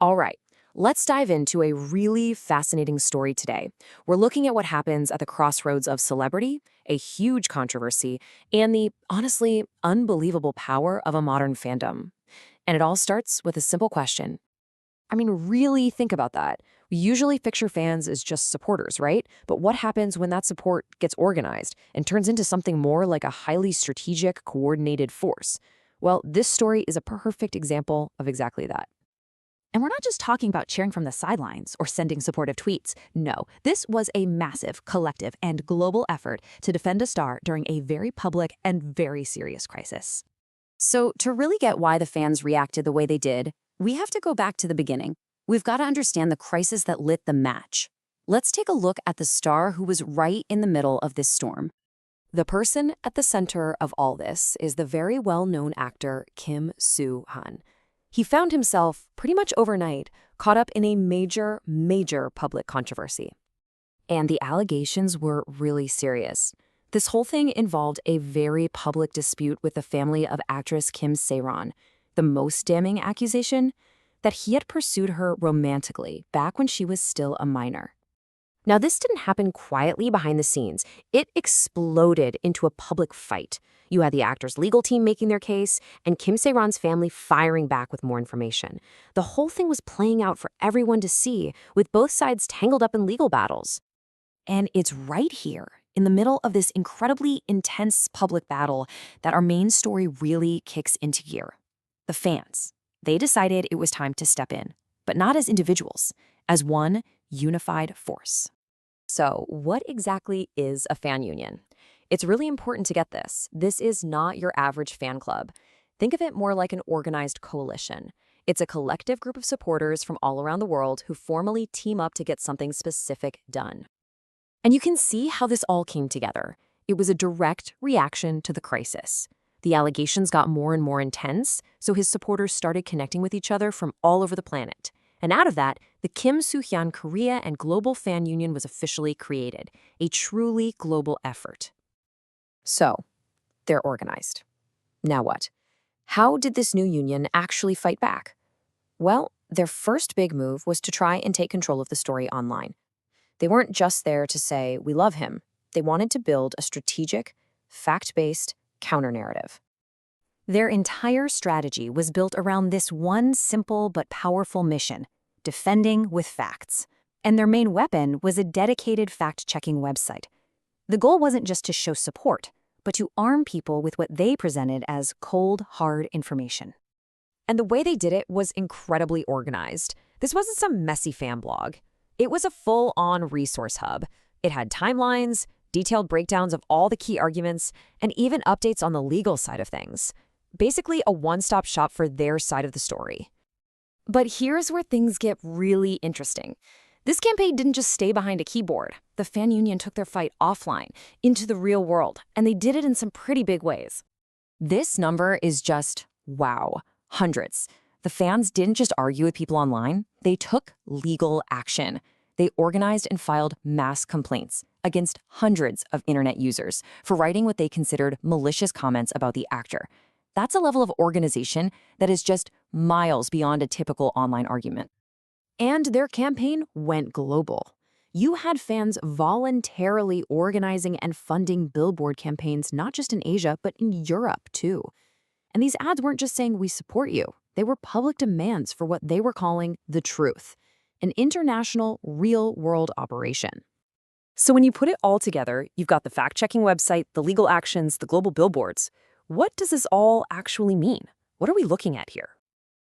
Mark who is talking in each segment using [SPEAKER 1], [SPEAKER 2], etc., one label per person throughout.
[SPEAKER 1] All right, let's dive into a really fascinating story today. We're looking at what happens at the crossroads of celebrity, a huge controversy, and the honestly unbelievable power of a modern fandom. And it all starts with a simple question. I mean, really think about that. We usually picture fans as just supporters, right? But what happens when that support gets organized and turns into something more like a highly strategic, coordinated force? Well, this story is a perfect example of exactly that.
[SPEAKER 2] And we're not just talking about cheering from the sidelines or sending supportive tweets. No, this was a massive, collective, and global effort to defend a star during a very public and very serious crisis.
[SPEAKER 3] So, to really get why the fans reacted the way they did, we have to go back to the beginning. We've got to understand the crisis that lit the match. Let's take a look at the star who was right in the middle of this storm. The person at the center of all this is the very well-known actor Kim Soo Hyun. He found himself, pretty much overnight, caught up in a major public controversy. And the allegations were really serious. This whole thing involved a very public dispute with the family of actress Kim Soo Hyun. The most damning accusation? That he had pursued her romantically back when she was still a minor. Now, this didn't happen quietly behind the scenes. It exploded into a public fight. You had the actor's legal team making their case, and Kim Soo Hyun's family firing back with more information. The whole thing was playing out for everyone to see, with both sides tangled up in legal battles. And it's right here, in the middle of this incredibly intense public battle, that our main story really kicks into gear. The fans. They decided it was time to step in, but not as individuals, as one unified force. So, what exactly is a fan union? It's really important to get this. This is not your average fan club. Think of it more like an organized coalition. It's a collective group of supporters from all around the world who formally team up to get something specific done. And you can see how this all came together. It was a direct reaction to the crisis. The allegations got more and more intense, so his supporters started connecting with each other from all over the planet. And out of that, the Kim Soo Hyun Korea and Global Fan Union was officially created, a truly global effort. So, they're organized. Now what? How did this new union actually fight back? Well, their first big move was to try and take control of the story online. They weren't just there to say, "We love him." They wanted to build a strategic, fact-based counter-narrative. Their entire strategy was built around this one simple but powerful mission: defending with facts. And their main weapon was a dedicated fact-checking website. The goal wasn't just to show support, but to arm people with what they presented as cold, hard information. And the way they did it was incredibly organized. This wasn't some messy fan blog. It was a full-on resource hub. It had timelines, detailed breakdowns of all the key arguments, and even updates on the legal side of things. Basically, a one-stop shop for their side of the story. But here's where things get really interesting. This campaign didn't just stay behind a keyboard. The fan union took their fight offline, into the real world, and they did it in some pretty big ways. This number is just, wow, hundreds. The fans didn't just argue with people online, they took legal action. They organized and filed mass complaints against hundreds of internet users for writing what they considered malicious comments about the actor. That's a level of organization that is just miles beyond a typical online argument. And their campaign went global. You had fans voluntarily organizing and funding billboard campaigns not just in Asia, but in Europe too. And these ads weren't just saying, "We support you." They were public demands for what they were calling the truth, an international, real-world operation. So when you put it all together, you've got the fact-checking website, the legal actions, the global billboards. What does this all actually mean? What are we looking at here?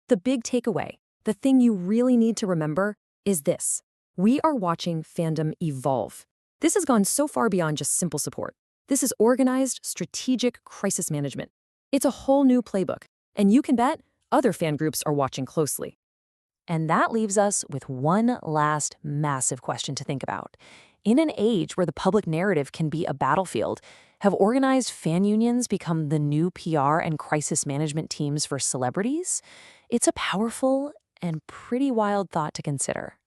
[SPEAKER 3] The big takeaway, the thing you really need to remember, is this. We are watching fandom evolve. This has gone so far beyond just simple support. This is organized, strategic crisis management. It's a whole new playbook, and you can bet other fan groups are watching closely. And that leaves us with one last massive question to think about. In an age where the public narrative can be a battlefield, have organized fan unions become the new PR and crisis management teams for celebrities? It's a powerful and pretty wild thought to consider.